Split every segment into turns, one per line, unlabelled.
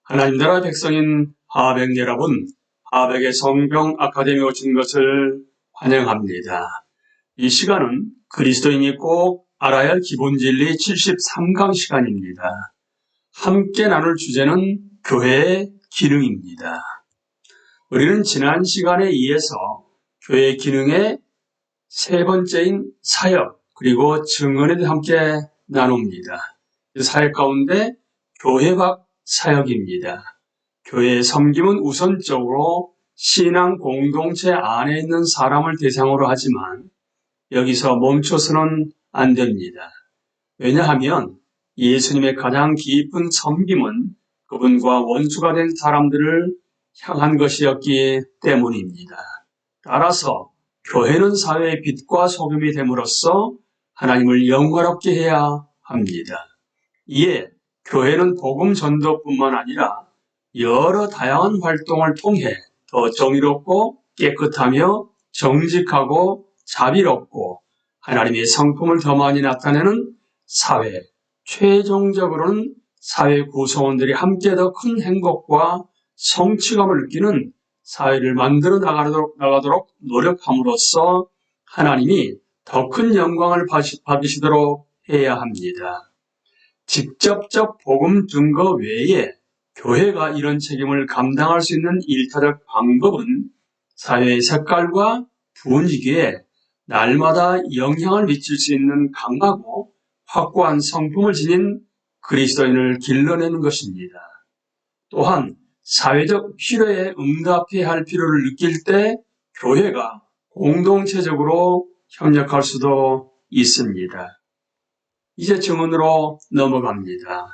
하나님 나라 백성인 하백 여러분, 하백의 성경 아카데미에 오신 것을 환영합니다. 이 시간은 그리스도인이 꼭 알아야 할 기본 진리 73강 시간입니다. 함께 나눌 주제는 교회의 기능입니다. 우리는 지난 시간에 이어서 교회의 기능의 세 번째인 사역 그리고 증언에 대해 함께 나눕니다. 그 사역 가운데 교회학 사역입니다. 교회의 섬김은 우선적으로 신앙 공동체 안에 있는 사람을 대상으로 하지만 여기서 멈춰서는 안 됩니다. 왜냐하면 예수님의 가장 깊은 섬김은 그분과 원수가 된 사람들을 향한 것이었기 때문입니다. 따라서 교회는 사회의 빛과 소금이 됨으로써 하나님을 영화롭게 해야 합니다. 이에 교회는 복음 전도뿐만 아니라 여러 다양한 활동을 통해 더 정의롭고 깨끗하며 정직하고 자비롭고 하나님의 성품을 더 많이 나타내는 사회, 최종적으로는 사회 구성원들이 함께 더 큰 행복과 성취감을 느끼는 사회를 만들어 나가도록 노력함으로써 하나님이 더 큰 영광을 받으시도록 해야 합니다. 직접적 복음 증거 외에 교회가 이런 책임을 감당할 수 있는 일차적 방법은 사회의 색깔과 분위기에 날마다 영향을 미칠 수 있는 강하고 확고한 성품을 지닌 그리스도인을 길러내는 것입니다. 또한 사회적 필요에 응답해야 할 필요를 느낄 때 교회가 공동체적으로 협력할 수도 있습니다. 이제 증언으로 넘어갑니다.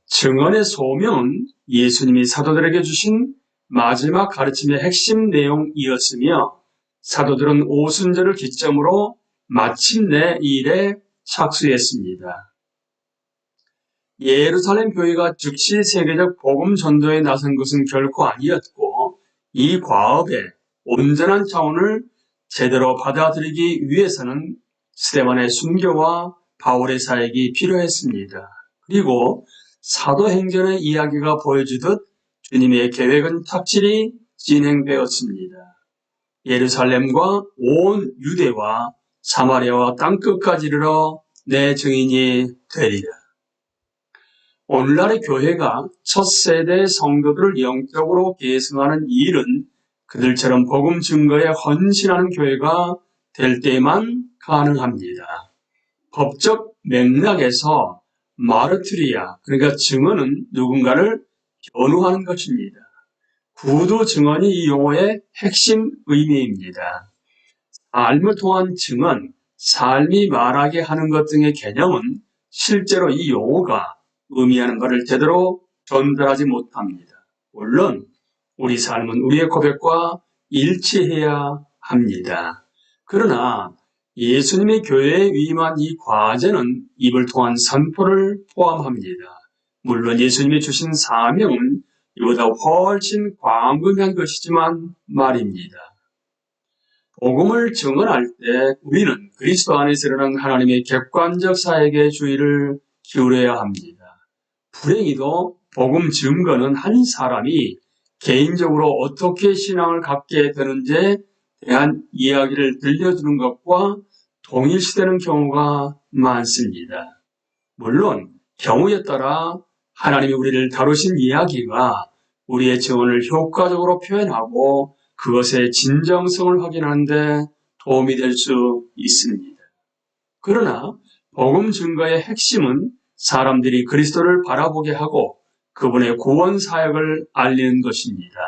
증언의 소명은 예수님이 사도들에게 주신 마지막 가르침의 핵심 내용이었으며 사도들은 오순절을 기점으로 마침내 이 일에 착수했습니다. 예루살렘 교회가 즉시 세계적 복음 전도에 나선 것은 결코 아니었고 이 과업의 온전한 차원을 제대로 받아들이기 위해서는 스데반의 순교와 바울의 사역이 필요했습니다. 그리고 사도행전의 이야기가 보여주듯 주님의 계획은 착실히 진행되었습니다. 예루살렘과 온 유대와 사마리아와 땅끝까지 이르러 내 증인이 되리라. 오늘날의 교회가 첫 세대의 성도들을 영적으로 계승하는 일은 그들처럼 복음 증거에 헌신하는 교회가 될 때만 가능합니다. 법적 맥락에서 마르투리아, 그러니까 증언은 누군가를 변호하는 것입니다. 구두 증언이 이 용어의 핵심 의미입니다. 삶을 통한 증언, 삶이 말하게 하는 것 등의 개념은 실제로 이 용어가 의미하는 바를 제대로 전달하지 못합니다. 물론 우리 삶은 우리의 고백과 일치해야 합니다. 그러나 예수님의 교회에 위임한 이 과제는 입을 통한 선포를 포함합니다. 물론 예수님이 주신 사명은 이보다 훨씬 광범위한 것이지만 말입니다. 복음을 증언할 때 우리는 그리스도 안에서 일어난 하나님의 객관적 사역에 주의를 기울여야 합니다. 불행히도 복음 증거는 한 사람이 개인적으로 어떻게 신앙을 갖게 되는지에 대한 이야기를 들려주는 것과 동일시되는 경우가 많습니다. 물론 경우에 따라 하나님이 우리를 다루신 이야기가 우리의 증언을 효과적으로 표현하고 그것의 진정성을 확인하는 데 도움이 될 수 있습니다. 그러나 복음 증거의 핵심은 사람들이 그리스도를 바라보게 하고 그분의 구원 사역을 알리는 것입니다.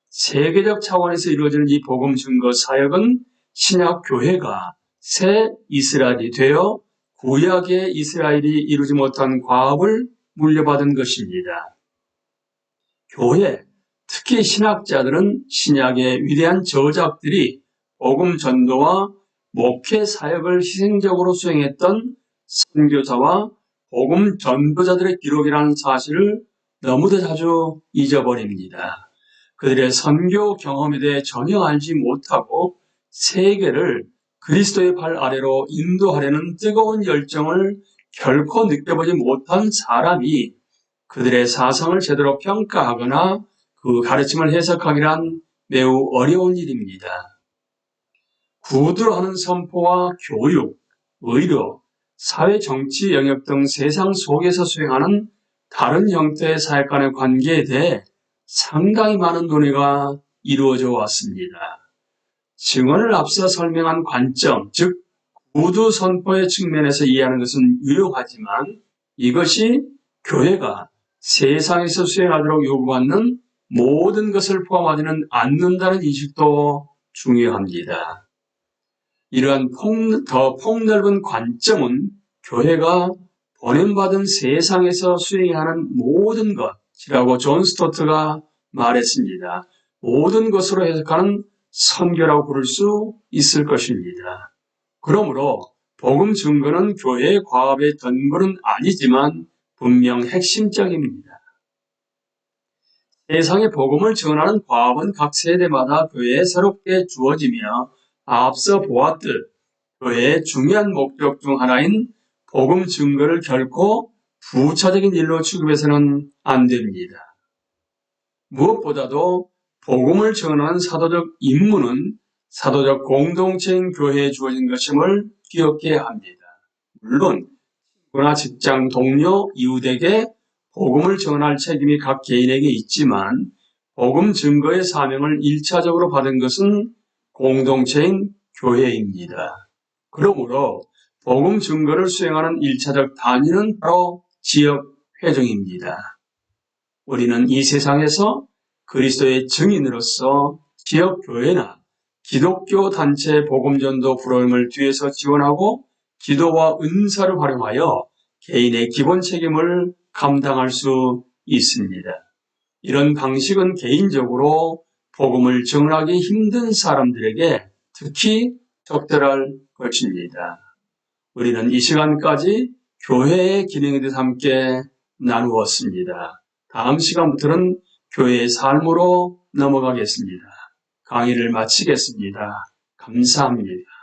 세계적 차원에서 이루어지는 이 복음 증거 사역은 신약 교회가 새 이스라엘이 되어 구약의 이스라엘이 이루지 못한 과업을 물려받은 것입니다. 교회, 특히 신학자들은 신약의 위대한 저작들이 복음 전도와 목회 사역을 희생적으로 수행했던 선교사와 복음 전도자들의 기록이라는 사실을 너무도 자주 잊어버립니다. 그들의 선교 경험에 대해 전혀 알지 못하고 세계를 그리스도의 발 아래로 인도하려는 뜨거운 열정을 결코 느껴보지 못한 사람이 그들의 사상을 제대로 평가하거나 그 가르침을 해석하기란 매우 어려운 일입니다. 구두로 하는 선포와 교육, 의료, 사회 정치 영역 등 세상 속에서 수행하는 다른 형태의 사역 간의 관계에 대해 상당히 많은 논의가 이루어져 왔습니다. 증언을 앞서 설명한 관점, 즉 구두 선포의 측면에서 이해하는 것은 유용하지만 이것이 교회가 세상에서 수행하도록 요구받는 모든 것을 포함하지는 않는다는 인식도 중요합니다. 이러한 더 폭넓은 관점은 교회가 보냄받은 세상에서 수행해야 하는 모든 것이라고 존 스토트가 말했습니다. 모든 것으로 해석하는 선교라고 부를 수 있을 것입니다. 그러므로 복음 증거는 교회의 과업의 전부는 아니지만 분명 핵심적입니다. 세상에 복음을 전하는 과업은 각 세대마다 교회에 새롭게 주어지며 앞서 보았듯 교회의 중요한 목적 중 하나인 복음 증거를 결코 부차적인 일로 취급해서는 안 됩니다. 무엇보다도 복음을 전하는 사도적 임무는 사도적 공동체인 교회에 주어진 것임을 기억해야 합니다. 물론 친구나 직장 동료, 이웃에게 복음을 전할 책임이 각 개인에게 있지만 복음 증거의 사명을 1차적으로 받은 것은 공동체인 교회입니다. 그러므로 복음 증거를 수행하는 1차적 단위는 바로 지역회중입니다. 우리는 이 세상에서 그리스도의 증인으로서 지역교회나 기독교 단체 복음전도 프로그램을 뒤에서 지원하고 기도와 은사를 활용하여 개인의 기본 책임을 감당할 수 있습니다. 이런 방식은 개인적으로 복음을 전하기 힘든 사람들에게 특히 적절할 것입니다. 우리는 이 시간까지 교회의 기능에 대해서 함께 나누었습니다. 다음 시간부터는 교회의 삶으로 넘어가겠습니다. 강의를 마치겠습니다. 감사합니다.